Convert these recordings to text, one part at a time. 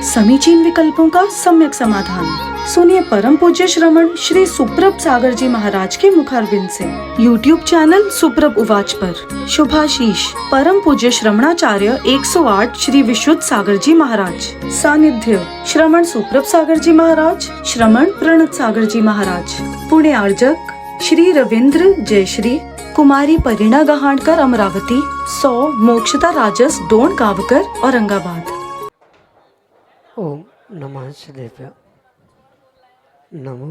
समीचीन विकल्पों का सम्यक समाधान। सुनिए परम पूज्य श्रमण श्री सुप्रभ सागर जी महाराज के मुखारबिंद से YouTube चैनल सुप्रभ उवाच पर शुभाशीष परम पूज्य श्रमणाचार्य 108 श्री विशुद्ध सागर जी महाराज। सानिध्य श्रमण सुप्रभ सागर जी महाराज, श्रमण प्रणत सागर जी महाराज। पुणे आर्जक श्री रविंद्र जयश्री, कुमारी परिणा गहाणकर अमरावती, 100 मोक्षता राजस डोन गावकर औरंगाबाद। ओम नमः शिवाय। नमो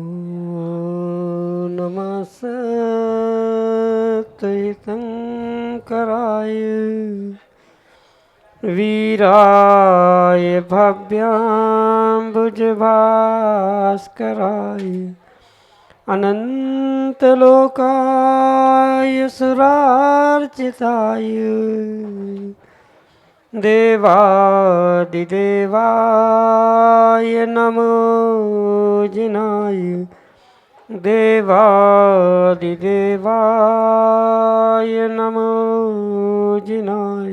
नमः सत्यशंकराय वीराय भव्याम्बुजभास्कराय अनंतलोकाय सुरार्चिताय देवादिदेवाय नमो जिनाय देवादिदेवाय नमो जिनाय।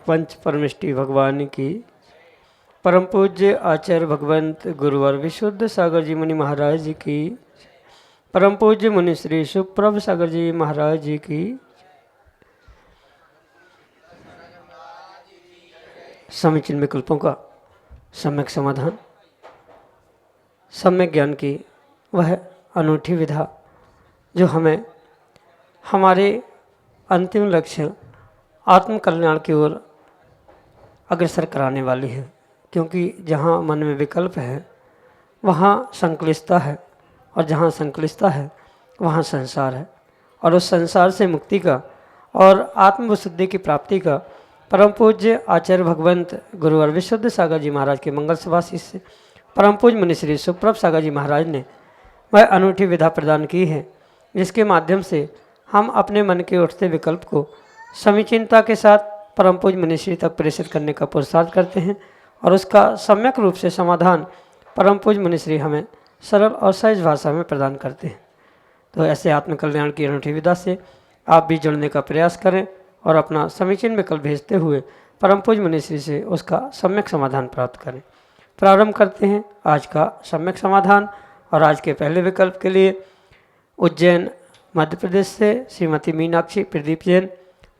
पंच परमेष्टि भगवान की परम पूज्य आचार्य भगवंत गुरुवर विशुद्ध सागर जी मुनि महाराज जी की, परम पूज्य मुनि श्री सुप्रभ सागर जी महाराज जी की, समीचीन विकल्पों का सम्यक समाधान, सम्यक ज्ञान की वह अनूठी विधा जो हमें हमारे अंतिम लक्ष्य आत्म कल्याण की ओर अग्रसर कराने वाली है। क्योंकि जहाँ मन में विकल्प है वहाँ संक्लिष्टता है, और जहाँ संक्लिष्टता है वहाँ संसार है, और उस संसार से मुक्ति का और आत्मविशुद्धि की प्राप्ति का परम पूज्य आचार्य भगवंत गुरुवर विशुद्ध सागर जी महाराज के मंगल सभा शिष्य परम पूज्य मुनि श्री सुप्रभ सागर जी महाराज ने वह अनूठी विधा प्रदान की है, जिसके माध्यम से हम अपने मन के उठते विकल्प को समीचीनता के साथ परम पूज्य मुनि श्री तक प्रेषित करने का पुरुषार्थ करते हैं, और उसका सम्यक रूप से समाधान परम पूज्य मुनि श्री हमें सरल और सहज भाषा में प्रदान करते हैं। तो ऐसे आत्मकल्याण की अनूठी विधा से आप भी जुड़ने का प्रयास करें और अपना समीचीन विकल्प भेजते हुए परम पूज्य मुनि श्री से उसका सम्यक समाधान प्राप्त करें। प्रारंभ करते हैं आज का सम्यक समाधान। और आज के पहले विकल्प के लिए उज्जैन मध्य प्रदेश से श्रीमती मीनाक्षी प्रदीप जैन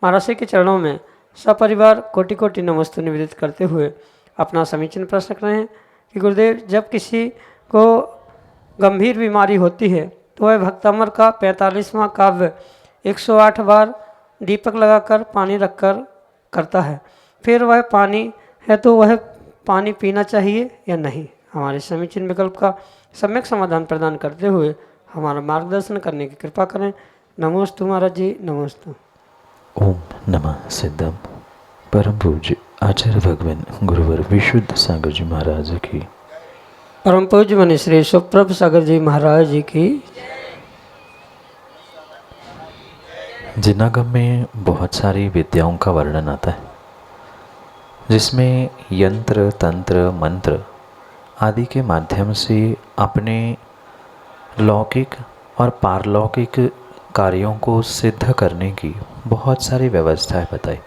महाराज के चरणों में सपरिवार कोटि कोटि नमस्ते निवेदित करते हुए अपना समीचीन प्रश्न कर रहे हैं कि गुरुदेव, जब किसी को गंभीर बीमारी होती है तो वह भक्तामर का 45वां काव्य 108 बार दीपक लगाकर पानी रखकर करता है, फिर वह पानी है तो वह पानी पीना चाहिए या नहीं? हमारे समीचीन विकल्प का सम्यक समाधान प्रदान करते हुए हमारा मार्गदर्शन करने की कृपा करें। नमोस्तु महाराज जी, नमोस्तु। ओम नमः सिद्धम परम पूज्य आचार्य भगवान गुरुवर विशुद्ध सागर जी महाराज की, परम पूज्य मुनि श्री सुप्रभ सागर जी महाराज जी की। जिनागम में बहुत सारी विद्याओं का वर्णन आता है, जिसमें यंत्र तंत्र मंत्र आदि के माध्यम से अपने लौकिक और पारलौकिक कार्यों को सिद्ध करने की बहुत सारी व्यवस्थाएं बताई।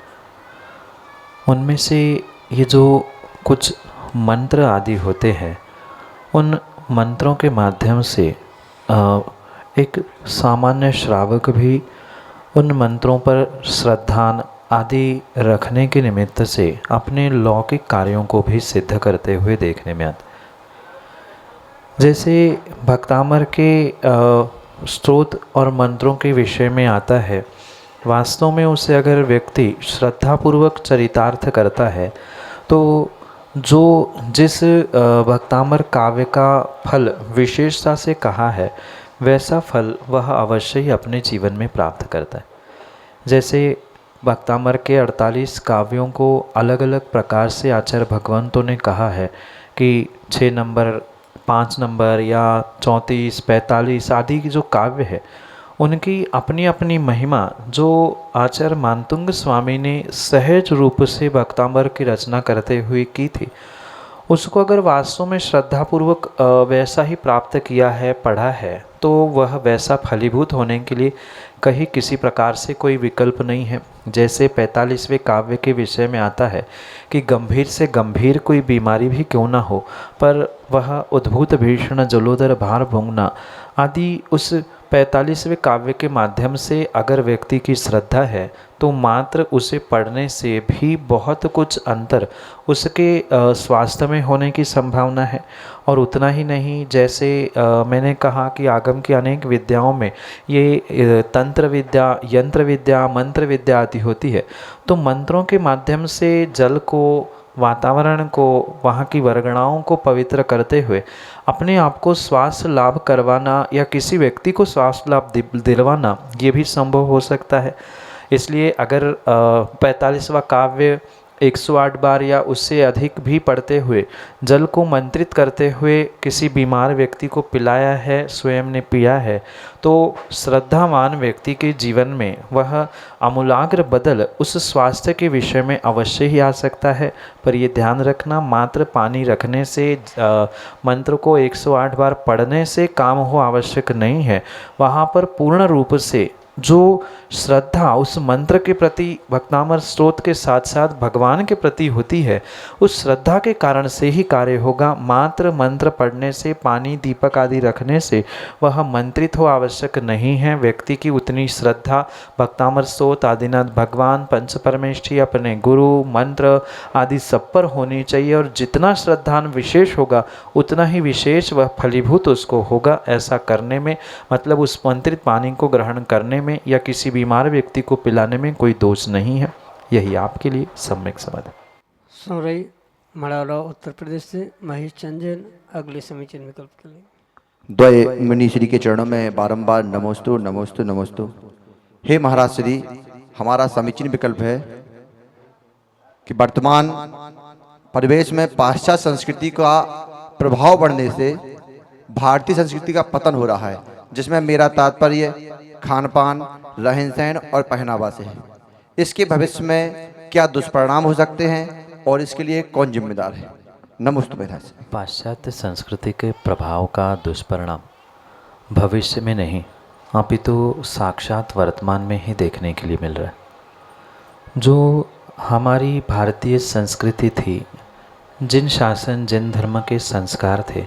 उनमें से ये जो कुछ मंत्र आदि होते हैं, उन मंत्रों के माध्यम से एक सामान्य श्रावक भी उन मंत्रों पर श्रद्धा आदि रखने के निमित्त से अपने लौकिक कार्यों को भी सिद्ध करते हुए देखने में आता। जैसे भक्तामर के स्तोत्र और मंत्रों के विषय में आता है, वास्तव में उसे अगर व्यक्ति श्रद्धापूर्वक चरितार्थ करता है तो जिस भक्तामर काव्य का फल विशेषता से कहा है, वैसा फल वह अवश्य ही अपने जीवन में प्राप्त करता है। जैसे भक्तामर के 48 काव्यों को अलग अलग प्रकार से आचार्य भगवंतों ने कहा है कि 6 नंबर, 5 नंबर या 34, 45 आदि की जो काव्य है, उनकी अपनी अपनी महिमा जो आचार्य मानतुंग स्वामी ने सहज रूप से भक्तामर की रचना करते हुए की थी, उसको अगर वास्तव में श्रद्धापूर्वक वैसा ही प्राप्त किया है, पढ़ा है, तो वह वैसा फलीभूत होने के लिए कहीं किसी प्रकार से कोई विकल्प नहीं है। जैसे 45वें काव्य के विषय में आता है कि गंभीर से गंभीर कोई बीमारी भी क्यों ना हो, पर वह उद्भूत भीषण जलोदर भार भूंगना आदि उस 45वें काव्य के माध्यम से अगर व्यक्ति की श्रद्धा है तो मात्र उसे पढ़ने से भी बहुत कुछ अंतर उसके स्वास्थ्य में होने की संभावना है। और उतना ही नहीं, जैसे मैंने कहा कि आगम की अनेक विद्याओं में ये तंत्र विद्या, यंत्र विद्या, मंत्र विद्या आदि होती है। तो मंत्रों के माध्यम से जल को, वातावरण को, वहाँ की वर्गणाओं को पवित्र करते हुए अपने आप को स्वास्थ्य लाभ करवाना या किसी व्यक्ति को स्वास्थ्य लाभ दिलवाना ये भी संभव हो सकता है। इसलिए अगर 45वां काव्य 108 बार या उससे अधिक भी पढ़ते हुए जल को मंत्रित करते हुए किसी बीमार व्यक्ति को पिलाया है, स्वयं ने पिया है, तो श्रद्धावान व्यक्ति के जीवन में वह आमूलाग्र बदल उस स्वास्थ्य के विषय में अवश्य ही आ सकता है। पर ये ध्यान रखना, मात्र पानी रखने से, मंत्र को 108 बार पढ़ने से काम हो आवश्यक नहीं है। वहाँ पर पूर्ण रूप से जो श्रद्धा उस मंत्र के प्रति, भक्तामर स्तोत्र के साथ साथ भगवान के प्रति होती है, उस श्रद्धा के कारण से ही कार्य होगा। मात्र मंत्र पढ़ने से, पानी दीपक आदि रखने से वह मंत्रित हो आवश्यक नहीं है। व्यक्ति की उतनी श्रद्धा भक्तामर स्तोत्र, आदिनाथ भगवान, पंच परमेष्ठी, अपने गुरु, मंत्र आदि सब पर होनी चाहिए। और जितना श्रद्धान विशेष होगा उतना ही विशेष वह फलीभूत उसको होगा। ऐसा करने में, मतलब उस मंत्रित पानी को ग्रहण करने में या किसी बीमार व्यक्ति को पिलाने में कोई दोष नहीं है। यही आपके लिए सम्यक समझ। सोरई मड़ौरा उत्तर प्रदेश से महेश चंदेल अगले समीचीन विकल्प के लिए। द्वय मुनि श्री के चरणों में बारंबार नमोस्तु नमोस्तु नमोस्तु। हे महाराज श्री, हमारा समीचीन विकल्प है कि वर्तमान परिवेश में पाश्चात्य संस्कृति का प्रभाव बढ़ने से भारतीय संस्कृति का पतन हो रहा है, जिसमें मेरा तात्पर्य खान पान, रहन सहन और पहनावा से है। इसके भविष्य में क्या दुष्परिणाम हो सकते हैं और इसके लिए कौन जिम्मेदार है? नमोस्तु महाराज। पाश्चात्य संस्कृति के प्रभाव का दुष्परिणाम भविष्य में नहीं, अपितु साक्षात वर्तमान में ही देखने के लिए मिल रहा है। जो हमारी भारतीय संस्कृति थी, जिन शासन, जिन धर्म के संस्कार थे,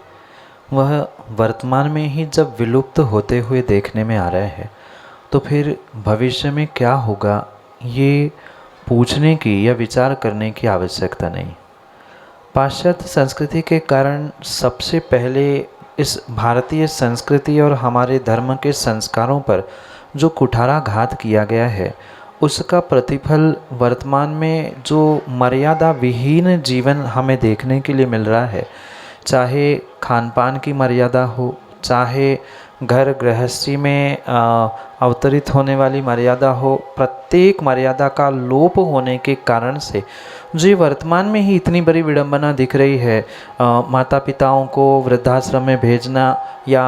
वह वर्तमान में ही जब विलुप्त होते हुए देखने में आ रहे हैं, तो फिर भविष्य में क्या होगा ये पूछने की या विचार करने की आवश्यकता नहीं। पाश्चात्य संस्कृति के कारण सबसे पहले इस भारतीय संस्कृति और हमारे धर्म के संस्कारों पर जो कुठाराघात किया गया है, उसका प्रतिफल वर्तमान में जो मर्यादा विहीन जीवन हमें देखने के लिए मिल रहा है, चाहे खान पान की मर्यादा हो, चाहे घर गृहस्थी में अवतरित होने वाली मर्यादा हो, प्रत्येक मर्यादा का लोप होने के कारण से जो वर्तमान में ही इतनी बड़ी विडंबना दिख रही है, माता पिताओं को वृद्धाश्रम में भेजना या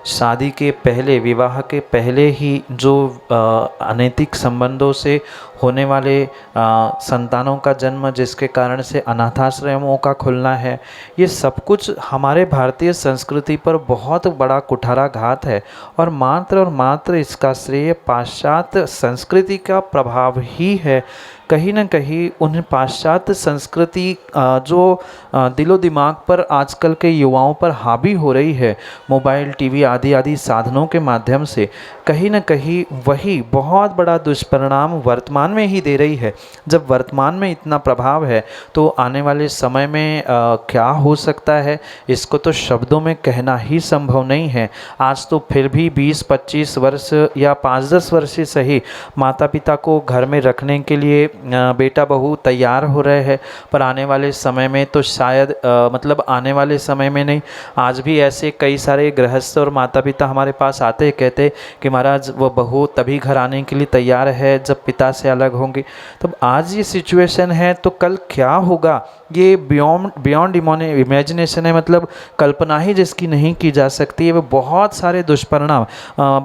शादी के पहले, विवाह के पहले ही जो अनैतिक संबंधों से होने वाले संतानों का जन्म, जिसके कारण से अनाथाश्रमों का खुलना है, ये सब कुछ हमारे भारतीय संस्कृति पर बहुत बड़ा कुठाराघात है। और मात्र इसका श्रेय पाश्चात्य संस्कृति का प्रभाव ही है। कहीं न कहीं उन पाश्चात्य संस्कृति जो दिलो दिमाग पर आजकल के युवाओं पर हावी हो रही है, मोबाइल, टीवी आदि साधनों के माध्यम से, कहीं न कहीं वही बहुत बड़ा दुष्परिणाम वर्तमान में ही दे रही है। जब वर्तमान में इतना प्रभाव है तो आने वाले समय में क्या हो सकता है, इसको तो शब्दों में कहना ही संभव नहीं है। आज तो फिर भी 20-25 वर्ष या 5-10 वर्ष से सही माता पिता को घर में रखने के लिए बेटा बहू तैयार हो रहे हैं, पर आने वाले समय में तो शायद मतलब आने वाले समय में नहीं, आज भी ऐसे कई सारे गृहस्थ और माता पिता हमारे पास आते हैं, कहते कि महाराज वो बहू तभी घर आने के लिए तैयार है जब पिता से अलग होंगे। तो आज ये सिचुएशन है, तो कल क्या होगा ये बियॉन्ड इमेजिनेशन है, मतलब कल्पना ही जिसकी नहीं की जा सकती है। वो बहुत सारे दुष्परिणाम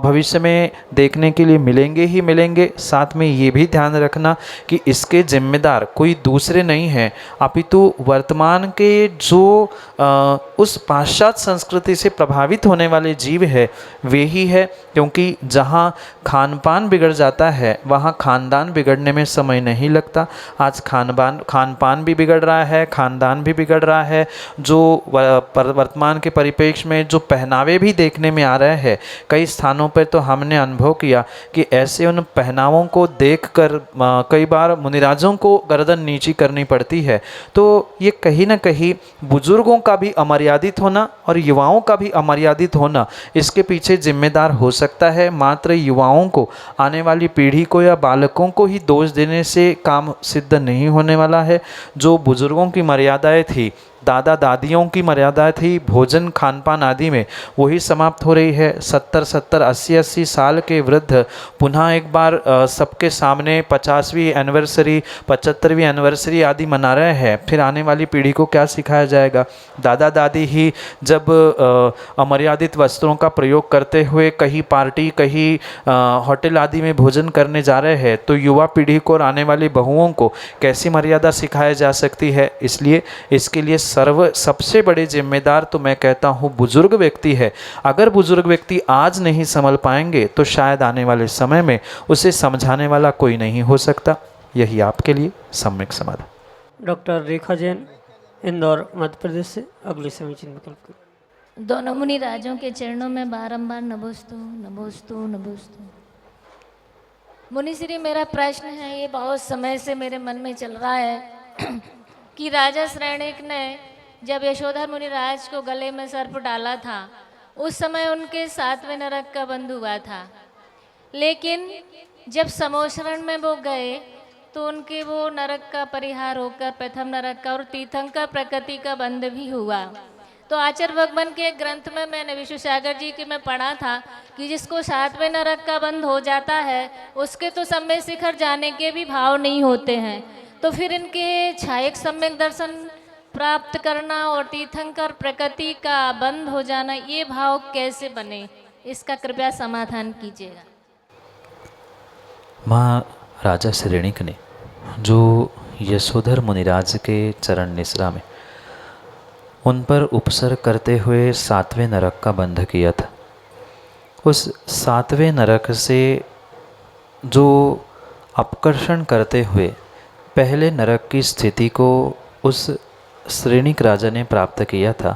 भविष्य में देखने के लिए मिलेंगे ही मिलेंगे। साथ में ये भी ध्यान रखना कि इसके जिम्मेदार कोई दूसरे नहीं हैं अपितु वर्तमान के जो उस पाश्चात्य संस्कृति से प्रभावित होने वाले जीव है वे ही है। क्योंकि जहाँ खान पान बिगड़ जाता है वहाँ खानदान बिगड़ने में समय नहीं लगता। आज खान पान भी बिगड़ रहा है, खानदान भी बिगड़ रहा है। जो वर्तमान के परिप्रेक्ष्य में जो पहनावे भी देखने में आ रहे हैं, कई स्थानों पर तो हमने अनुभव किया कि ऐसे उन पहनावों को देखकर कई बार मुनिराजों को गर्दन नीची करनी पड़ती है। तो ये कहीं ना कहीं बुजुर्गों का भी अमर्यादित होना और युवाओं का भी अमर्यादित होना इसके पीछे जिम्मेदार हो सकता है। मात्र युवाओं को, आने वाली पीढ़ी को या बालकों को ही दोष देने से काम सिद्ध नहीं होने वाला है। जो बुजुर्गों की मर्यादाएं थी, दादा दादियों की मर्यादा थी भोजन खान पान आदि में, वही समाप्त हो रही है। 70-70 80-80 साल के वृद्ध पुनः एक बार सबके सामने 50वीं एनिवर्सरी 75वीं एनिवर्सरी आदि मना रहे हैं। फिर आने वाली पीढ़ी को क्या सिखाया जाएगा? दादा दादी ही जब अमर्यादित वस्त्रों का प्रयोग करते हुए कहीं पार्टी कहीं होटल आदि में भोजन करने जा रहे हैं, तो युवा पीढ़ी को और आने वाली बहुओं को कैसी मर्यादा सिखाई जा सकती है? इसलिए इसके लिए सबसे बड़े जिम्मेदार तो मैं कहता हूँ बुजुर्ग व्यक्ति है। अगर बुजुर्ग व्यक्ति आज नहीं संभल पाएंगे तो शायद आने वाले समय में उसे समझाने वाला कोई नहीं हो सकता। यही आपके लिए सम्यक समाधान। डॉक्टर रेखा जैन, इंदौर, मध्य प्रदेश से अगले समीचीन विकल्प। दोनों मुनि राजों के चरणों में बारंबार नमोस्तु नमोस्तु नमोस्तु। मुनिश्री, मेरा प्रश्न है, ये बहुत समय से मेरे मन में चल रहा है कि राजा श्रेणिक ने जब यशोधर मुनिराज को गले में सर्प डाला था उस समय उनके 7वें नरक का बंध हुआ था, लेकिन जब समोशरण में वो गए तो उनके वो नरक का परिहार होकर प्रथम नरक का और तीर्थंकर प्रकृति का बंध भी हुआ। तो आचार्य भगवान के एक ग्रंथ में मैंने विष्णु सागर जी के में पढ़ा था कि जिसको 7वें नरक का बंध हो जाता है उसके तो सम्यक शिखर जाने के भी भाव नहीं होते हैं। तो फिर इनके छायक सम्यक दर्शन प्राप्त करना और तीर्थंकर प्रकृति का बंद हो जाना, ये भाव कैसे बने, इसका कृपया समाधान कीजिएगा। माँ राजा श्रेणिक ने जो यशोधर मुनिराज के चरण निसरा में उन पर उपसर्ग करते हुए 7वें नरक का बंध किया था, उस 7वें नरक से जो अपकर्षण करते हुए पहले नरक की स्थिति को उस श्रेणिक राजा ने प्राप्त किया था,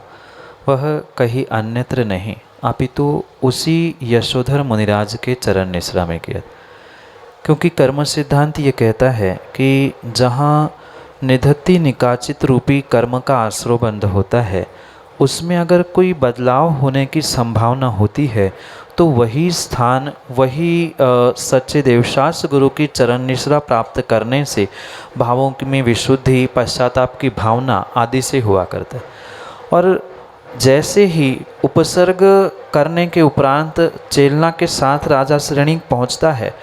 वह कहीं अन्यत्र नहीं अपितु उसी यशोधर मुनिराज के चरण निसरा में किया। क्योंकि कर्म सिद्धांत ये कहता है कि जहाँ निधत्ति निकाचित रूपी कर्म का आश्रोबंध होता है उसमें अगर कोई बदलाव होने की संभावना होती है तो वही स्थान, वही सच्चे देवशास्त्र गुरु की चरण निश्रा प्राप्त करने से भावों में विशुद्धि, पश्चाताप की भावना आदि से हुआ करता है। और जैसे ही उपसर्ग करने के उपरांत चेलना के साथ राजा श्रेणिक पहुंचता है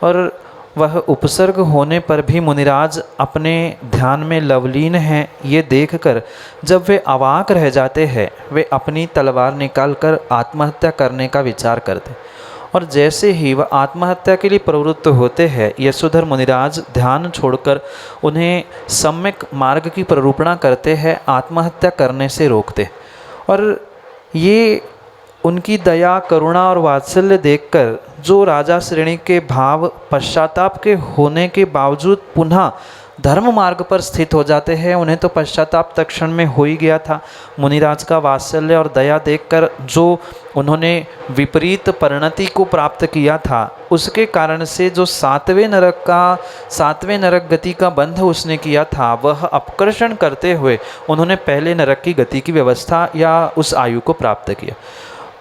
और वह उपसर्ग होने पर भी मुनिराज अपने ध्यान में लवलीन हैं, ये देखकर जब वे अवाक रह जाते हैं वे अपनी तलवार निकालकर आत्महत्या करने का विचार करते। और जैसे ही वह आत्महत्या के लिए प्रवृत्त होते हैं, यशोधर मुनिराज ध्यान छोड़कर उन्हें सम्यक मार्ग की प्ररूपणा करते हैं, आत्महत्या करने से रोकते। और ये उनकी दया, करुणा और वात्सल्य देखकर जो राजा श्रेणिक के भाव पश्चाताप के होने के बावजूद पुनः धर्म मार्ग पर स्थित हो जाते हैं, उन्हें तो पश्चाताप तत्क्षण में हो ही गया था। मुनिराज का वात्सल्य और दया देखकर जो उन्होंने विपरीत परिणति को प्राप्त किया था, उसके कारण से जो 7वें नरक गति का बंध उसने किया था, वह अपकर्षण करते हुए उन्होंने पहले नरक की गति की व्यवस्था या उस आयु को प्राप्त किया।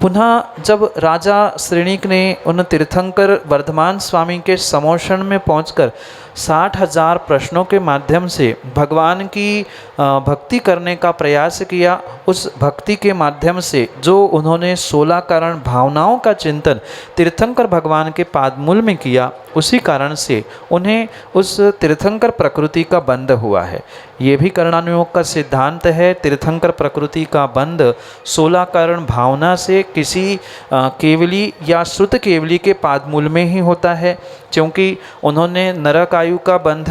पुनः जब राजा श्रेणिक ने उन तीर्थंकर वर्धमान स्वामी के समोषण में पहुंचकर 60,000 प्रश्नों के माध्यम से भगवान की भक्ति करने का प्रयास किया, उस भक्ति के माध्यम से जो उन्होंने 16 कारण भावनाओं का चिंतन तीर्थंकर भगवान के पादमूल में किया, उसी कारण से उन्हें उस तीर्थंकर प्रकृति का बंध हुआ है। ये भी कर्णानुयोग का सिद्धांत है। तीर्थंकर प्रकृति का बंध 16 कारण भावना से किसी केवली या श्रुत केवली के पादमूल में ही होता है, क्योंकि उन्होंने नरक आयु का बंध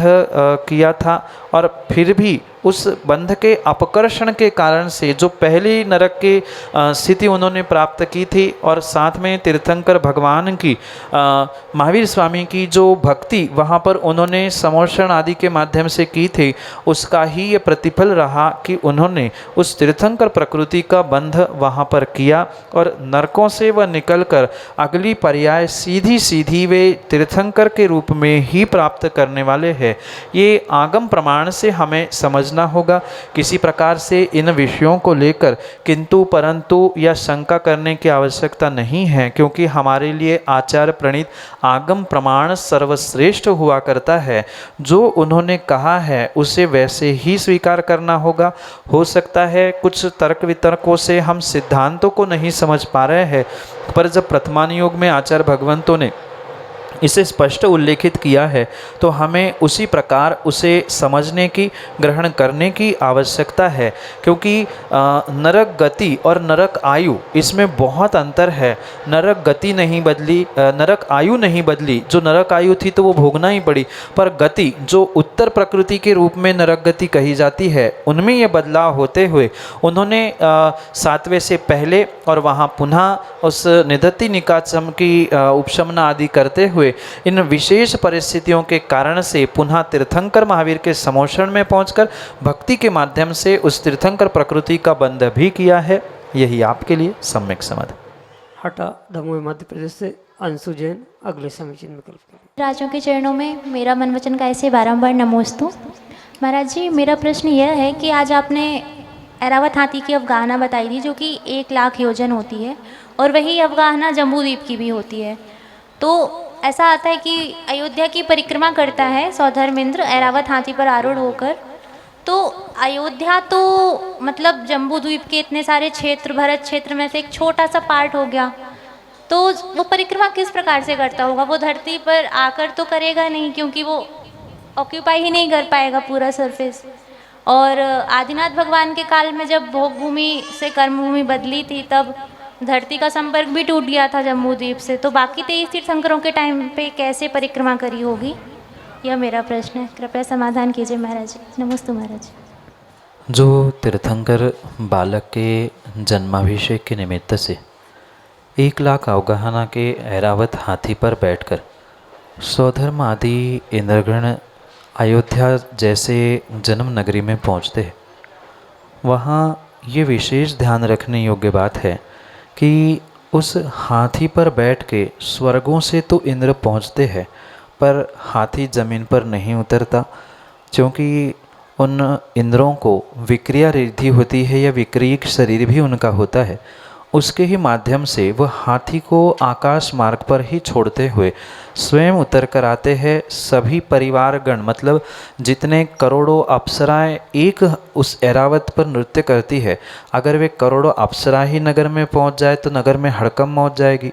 किया था, और फिर भी उस बंध के अपकर्षण के कारण से जो पहली नरक की स्थिति उन्होंने प्राप्त की थी, और साथ में तीर्थंकर भगवान की महावीर स्वामी की जो भक्ति वहाँ पर उन्होंने समोषण आदि के माध्यम से की थी, उसका ही ये प्रतिफल रहा कि उन्होंने उस तीर्थंकर प्रकृति का बंध वहाँ पर किया, और नरकों से वह निकलकर अगली पर्याय सीधी सीधी वे तीर्थंकर के रूप में ही प्राप्त करने वाले हैं। ये आगम प्रमाण से हमें समझना होगा। किसी प्रकार से इन विषयों को लेकर किंतु परंतु या शंका करने की आवश्यकता नहीं है, क्योंकि हमारे लिए आचार्य प्रणीत आगम प्रमाण सर्वश्रेष्ठ हुआ करता है। जो उन्होंने कहा है उसे वैसे ही स्वीकार करना होगा। हो सकता है कुछ तर्क वितर्कों से हम सिद्धांतों को नहीं समझ पा रहे हैं, पर जब प्रथमान योग में आचार्य भगवंतों ने इसे स्पष्ट उल्लेखित किया है तो हमें उसी प्रकार उसे समझने की, ग्रहण करने की आवश्यकता है, क्योंकि नरक गति और नरक आयु इसमें बहुत अंतर है। नरक गति नहीं बदली, नरक आयु नहीं बदली। जो नरक आयु थी तो वो भोगना ही पड़ी, पर गति जो उत्तर प्रकृति के रूप में नरक गति कही जाती है, उनमें ये बदलाव होते हुए उन्होंने 7वें से पहले और वहाँ पुनः उस निदत्ति निकाचम की उपशमना आदि करते हुए इन विशेष परिस्थितियों के कारण से पुनः तीर्थंकर महावीर के समोषण में पहुंचकर भक्ति के माध्यम से उस तीर्थंकर प्रकृति का बंध भी किया है। यही आपके लिए सम्यक समाधान। हटा दमोह मध्य प्रदेश से अंशु जैन अगले समीचीन विकल्प के लिए। राजों के चरणों में मेरा मन वचन का ऐसे बारंबार नमोस्तु। महाराज जी, मेरा प्रश्न यह है कि आज आपने ऐरावत हाथी की अवगाहना बताई थी, जो कि 1 लाख योजन होती है, और वही अवगाहना जम्बूद्वीप की भी होती है। तो ऐसा आता है कि अयोध्या की परिक्रमा करता है सौधर्मेंद्र ऐरावत हाथी पर आरूढ़ होकर। तो अयोध्या तो मतलब जम्बूद्वीप के इतने सारे क्षेत्र, भरत क्षेत्र में से एक छोटा सा पार्ट हो गया। तो वो परिक्रमा किस प्रकार से करता होगा? वो धरती पर आकर तो करेगा नहीं, क्योंकि वो ऑक्यूपाई ही नहीं कर पाएगा पूरा सरफेस। और आदिनाथ भगवान के काल में जब भोग भूमि से कर्मभूमि बदली थी, तब धरती का संपर्क भी टूट गया था जम्बूद्वीप से। तो बाकी 23 तीर्थंकरों के टाइम पे कैसे परिक्रमा करी होगी, यह मेरा प्रश्न है। कृपया समाधान कीजिए महाराज जी। नमस्ते महाराज। जो तीर्थंकर बालक के जन्माभिषेक के निमित्त से 1 लाख अवगाहना के ऐरावत हाथी पर बैठकर स्वधर्म आदि इंद्रगण अयोध्या जैसे जन्म नगरी में पहुँचते हैं, वहाँ ये विशेष ध्यान रखने योग्य बात है कि उस हाथी पर बैठ के स्वर्गों से तो इंद्र पहुँचते हैं, पर हाथी ज़मीन पर नहीं उतरता, क्योंकि उन इंद्रों को विक्रिया रिद्धि होती है या विक्रियक शरीर भी उनका होता है। उसके ही माध्यम से वह हाथी को आकाश मार्ग पर ही छोड़ते हुए स्वयं उतर कर आते हैं। सभी परिवारगण मतलब जितने करोड़ों अप्सराएं एक उस ऐरावत पर नृत्य करती है, अगर वे करोड़ों अप्सरा ही नगर में पहुंच जाए तो नगर में हड़कम मच जाएगी।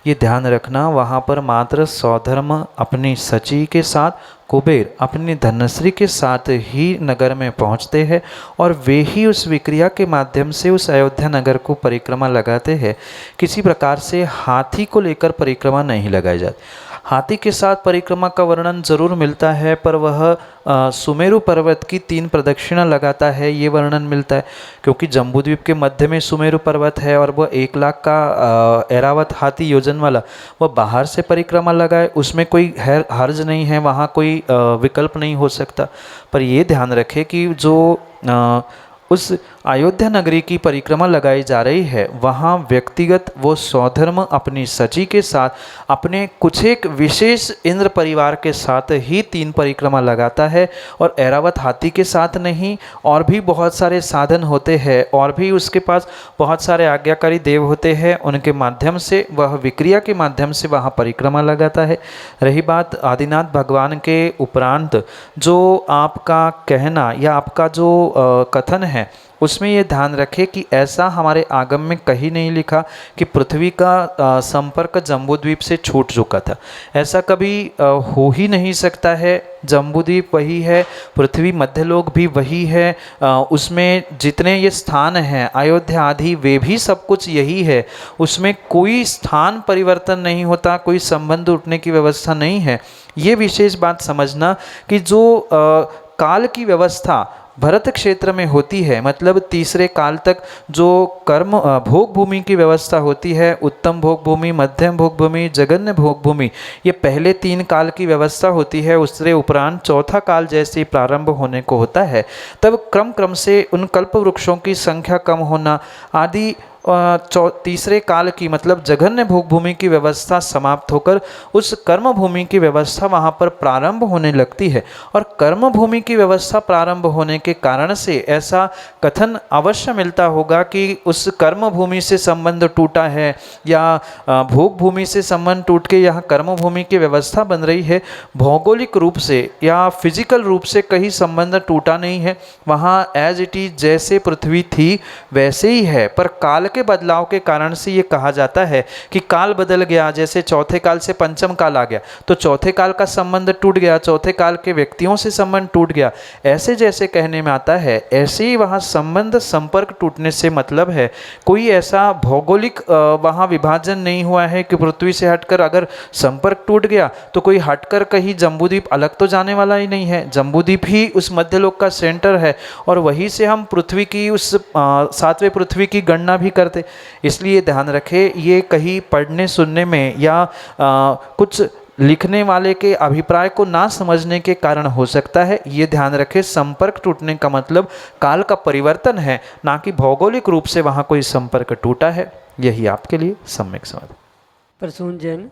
ये ध्यान रखना। वहाँ पर मात्र सौधर्म अपनी सची के साथ, कुबेर अपनी धनश्री के साथ ही नगर में पहुँचते हैं, और वे ही उस विक्रिया के माध्यम से उस अयोध्या नगर को परिक्रमा लगाते हैं। किसी प्रकार से हाथी को लेकर परिक्रमा नहीं लगाई जाती। हाथी के साथ परिक्रमा का वर्णन जरूर मिलता है, पर वह सुमेरु पर्वत की 3 प्रदक्षिणा लगाता है, ये वर्णन मिलता है, क्योंकि जम्बूद्वीप के मध्य में सुमेरु पर्वत है और वह 1 लाख का ऐरावत हाथी योजन वाला वह बाहर से परिक्रमा लगाए, उसमें कोई हर्ज नहीं है, वहाँ कोई विकल्प नहीं हो सकता। पर ये ध्यान रखें कि जो उस अयोध्या नगरी की परिक्रमा लगाई जा रही है, वहाँ व्यक्तिगत वो सौधर्म अपनी सची के साथ अपने कुछ एक विशेष इंद्र परिवार के साथ ही 3 परिक्रमा लगाता है, और ऐरावत हाथी के साथ नहीं। और भी बहुत सारे साधन होते हैं, और भी उसके पास बहुत सारे आज्ञाकारी देव होते हैं, उनके माध्यम से वह विक्रिया के माध्यम से वहाँ परिक्रमा लगाता है। रही बात आदिनाथ भगवान के उपरांत जो आपका कहना या आपका जो कथन है हैं उसमें ये ध्यान रखें कि ऐसा हमारे आगम में कहीं नहीं लिखा कि पृथ्वी का संपर्क जम्बूद्वीप से छूट चुका था। ऐसा कभी हो ही नहीं सकता है। जम्बूद्वीप वही है, पृथ्वी मध्यलोक भी वही है, उसमें जितने ये स्थान हैं अयोध्या आदि वे भी सब कुछ यही है। उसमें कोई स्थान परिवर्तन नहीं होता, कोई संबंध उठने की व्यवस्था नहीं है। ये विशेष बात समझना कि जो काल की व्यवस्था भरत क्षेत्र में होती है, मतलब तीसरे काल तक जो कर्म भोग भूमि की व्यवस्था होती है, उत्तम भोग भूमि, मध्यम भोग भूमि, जघन्य भोग भूमि, ये पहले 3 काल की व्यवस्था होती है। उससे उपरांत चौथा काल जैसे प्रारंभ होने को होता है, तब क्रम क्रम से उन कल्प वृक्षों की संख्या कम होना आदि तीसरे काल की मतलब जघन्य भोग भूमि की व्यवस्था समाप्त होकर उस कर्म भूमि की व्यवस्था वहाँ पर प्रारंभ होने लगती है। और कर्म भूमि की व्यवस्था प्रारंभ होने के कारण से ऐसा कथन अवश्य मिलता होगा कि उस कर्म भूमि से संबंध टूटा है या भोग भूमि से संबंध टूट के यहाँ कर्म भूमि की व्यवस्था बन रही है। भौगोलिक रूप से या फिजिकल रूप से कहीं संबंध टूटा नहीं है, वहाँ एज इट इज जैसे पृथ्वी थी वैसे ही है। पर काल के बदलाव के कारण से ये कहा जाता है कि काल बदल गया, जैसे चौथे काल से पंचम काल आ गया तो चौथे काल का संबंध टूट गया, चौथे काल के व्यक्तियों से संबंध टूट गया। ऐसे जैसे कहने में आता है ऐसे ही वहाँ संबंध संपर्क टूटने से मतलब है कोई ऐसा भौगोलिक वहाँ विभाजन नहीं हुआ है कि पृथ्वी से हटकर अगर संपर्क टूट गया तो कोई हटकर कहीं जम्बूद्वीप अलग तो जाने वाला ही नहीं है। जम्बूद्वीप ही उस मध्यलोक का सेंटर है और वहीं से हम पृथ्वी की उस 7वें पृथ्वी की गणना भी करते। इसलिए ध्यान रखें, ये कहीं पढ़ने सुनने में या कुछ लिखने वाले के अभिप्राय को ना समझने के कारण हो सकता है। ये ध्यान रखें, संपर्क टूटने का मतलब काल का परिवर्तन है, ना कि भौगोलिक रूप से वहाँ कोई संपर्क टूटा है। यही आपके लिए सम्यक समाधान। प्रसून जैन,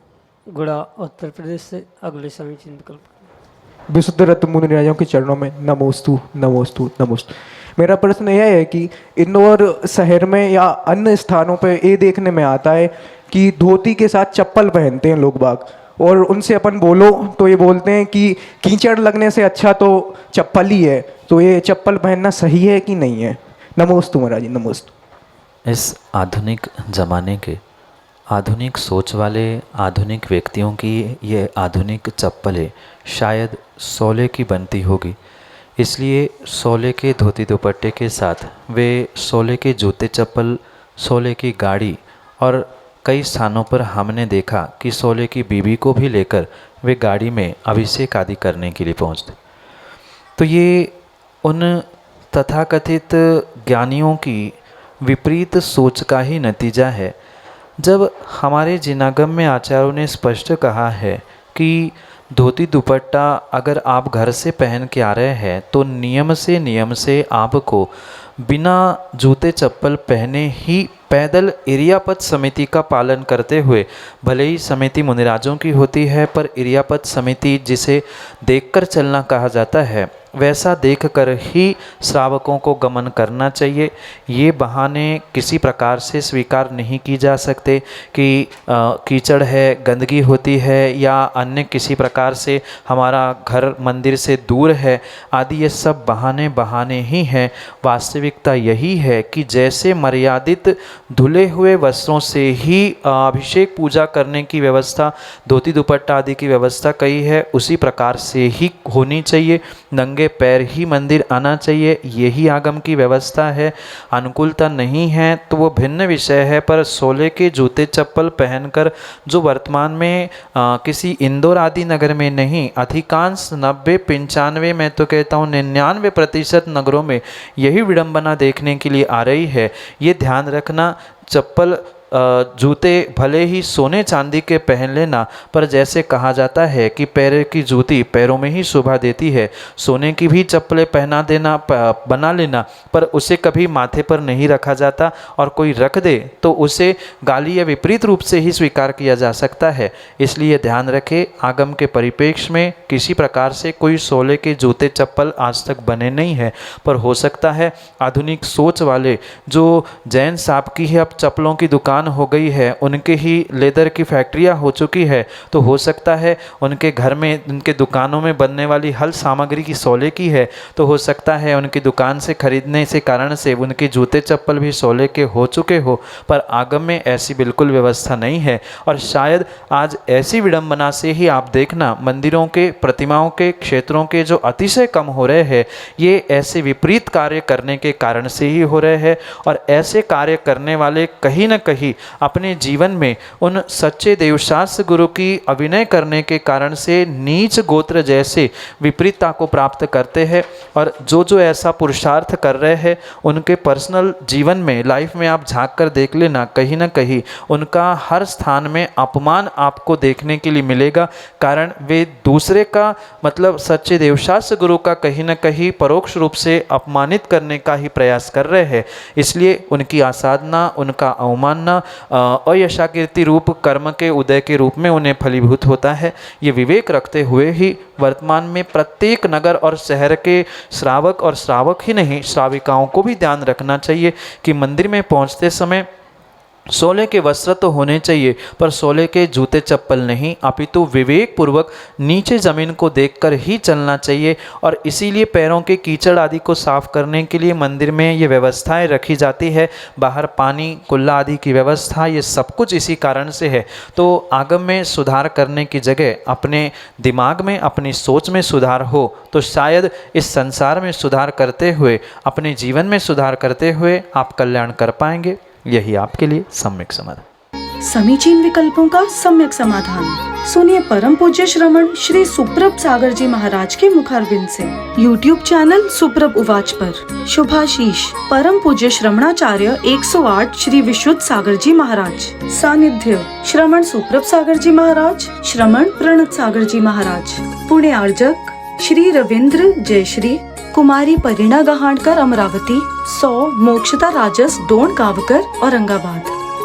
गुड़ा, उत्तर प्रदेश से अगले समीचीन विकल्प। विशुद्ध रत्न मुनि राजाओं के चरणों में नमोस्तु नमोस्तु नमोस्तु। मेरा प्रश्न यह है कि इंदौर शहर में या अन्य स्थानों पर ये देखने में आता है कि धोती के साथ चप्पल पहनते हैं लोग बाग, और उनसे अपन बोलो तो ये बोलते हैं कि कीचड़ लगने से अच्छा तो चप्पल ही है। तो ये चप्पल पहनना सही है कि नहीं है? नमोस्तु महाराज जी, नमोस्तु। इस आधुनिक ज़माने के आधुनिक सोच वाले आधुनिक व्यक्तियों की ये आधुनिक चप्पलें शायद सोले की बनती होगी, इसलिए सोले के धोती दुपट्टे के साथ वे सोले के जूते चप्पल, सोले की गाड़ी और कई स्थानों पर हमने देखा कि सोले की बीबी को भी लेकर वे गाड़ी में अभिषेक आदि करने के लिए पहुँचते। तो ये उन तथाकथित ज्ञानियों की विपरीत सोच का ही नतीजा है। जब हमारे जिनागम में आचार्यों ने स्पष्ट कहा है कि धोती दुपट्टा अगर आप घर से पहन के आ रहे हैं तो नियम से आपको बिना जूते चप्पल पहने ही पैदल इरियापत समिति का पालन करते हुए, भले ही समिति मुनिराजों की होती है पर इरियापत समिति जिसे देखकर चलना कहा जाता है वैसा देखकर ही श्रावकों को गमन करना चाहिए। ये बहाने किसी प्रकार से स्वीकार नहीं की जा सकते कि कीचड़ है, गंदगी होती है या अन्य किसी प्रकार से हमारा घर मंदिर से दूर है आदि, ये सब बहाने ही हैं। वास्तविकता यही है कि जैसे मर्यादित धुले हुए वस्त्रों से ही अभिषेक पूजा करने की व्यवस्था, धोती दुपट्टा आदि की व्यवस्था कही है, उसी प्रकार से ही होनी चाहिए। नंगे पैर ही मंदिर आना चाहिए, यही आगम की व्यवस्था है। अनुकूलता नहीं है तो वो भिन्न विषय है, पर सोले के जूते चप्पल पहनकर जो वर्तमान में किसी इंदौर आदि नगर में नहीं, अधिकांश 90-95 मैं तो कहता हूँ 99% नगरों में यही विडंबना देखने के लिए आ रही है। ये ध्यान रखना, चप्पल जूते भले ही सोने चांदी के पहन लेना, पर जैसे कहा जाता है कि पैर की जूती पैरों में ही शोभा देती है, सोने की भी चप्पलें पहना देना बना लेना, पर उसे कभी माथे पर नहीं रखा जाता और कोई रख दे तो उसे गाली या विपरीत रूप से ही स्वीकार किया जा सकता है। इसलिए ध्यान रखें, आगम के परिप्रेक्ष्य में किसी प्रकार से कोई सोले के जूते चप्पल आज तक बने नहीं है, पर हो सकता है आधुनिक सोच वाले जो जैन साहब की है अब चप्पलों की दुकान दुकान हो गई है, उनके ही लेदर की फैक्ट्रियां हो चुकी है, तो हो सकता है उनके घर में, उनके दुकानों में बनने वाली हल सामग्री की सोले की है, तो हो सकता है उनकी दुकान से खरीदने से कारण से उनके जूते चप्पल भी सोले के हो चुके हो। पर आगम में ऐसी बिल्कुल व्यवस्था नहीं है। और शायद आज ऐसी विडंबना से ही आप देखना मंदिरों के, प्रतिमाओं के क्षेत्रों के जो अतिशय कम हो रहे हैं, ये ऐसे विपरीत कार्य करने के कारण से ही हो रहे हैं। और ऐसे कार्य करने वाले कहीं न कहीं अपने जीवन में उन सच्चे देवशास्त्र गुरु की अभिनय करने के कारण से नीच गोत्र जैसे विपरीतता को प्राप्त करते हैं। और जो ऐसा पुरुषार्थ कर रहे हैं, उनके पर्सनल जीवन में, लाइफ में आप झांक कर देख लेना, कहीं ना कहीं उनका हर स्थान में अपमान आपको देखने के लिए मिलेगा। कारण वे दूसरे का, मतलब सच्चे देवशास्त्र गुरु का कहीं ना कहीं परोक्ष रूप से अपमानित करने का ही प्रयास कर रहे हैं। इसलिए उनकी आसाधना, उनका अवमानना अयशाकीर्ति रूप कर्म के उदय के रूप में उन्हें फलीभूत होता है। ये विवेक रखते हुए ही वर्तमान में प्रत्येक नगर और शहर के श्रावक, और श्रावक ही नहीं श्राविकाओं को भी ध्यान रखना चाहिए कि मंदिर में पहुंचते समय सोले के वस्त्र तो होने चाहिए, पर सोले के जूते चप्पल नहीं, अपितु विवेक पूर्वक नीचे ज़मीन को देखकर ही चलना चाहिए। और इसीलिए पैरों के कीचड़ आदि को साफ करने के लिए मंदिर में ये व्यवस्थाएं रखी जाती है। बाहर पानी, कुल्ला आदि की व्यवस्था, ये सब कुछ इसी कारण से है। तो आगम में सुधार करने की जगह अपने दिमाग में, अपनी सोच में सुधार हो, तो शायद इस संसार में सुधार करते हुए, अपने जीवन में सुधार करते हुए आप कल्याण कर पाएंगे। यही आपके लिए सम्यक समाधान। समीचीन विकल्पों का सम्यक समाधान सुनिए परम पूज्य श्रमण श्री सुप्रभ सागर जी महाराज के मुखारविंद से। YouTube चैनल सुप्रभ उवाच पर शुभाशीष परम पूज्य श्रमणाचार्य 108 श्री विशुद्ध सागर जी महाराज। सानिध्य श्रमण सुप्रभ सागर जी महाराज, श्रमण प्रणत सागर जी महाराज। पुण्य आर्जक श्री रविंद्र जयश्री, कुमारी परिणा गहाणकर अमरावती, 100 मोक्षता राजस, डोन कावकर, औरंगाबाद।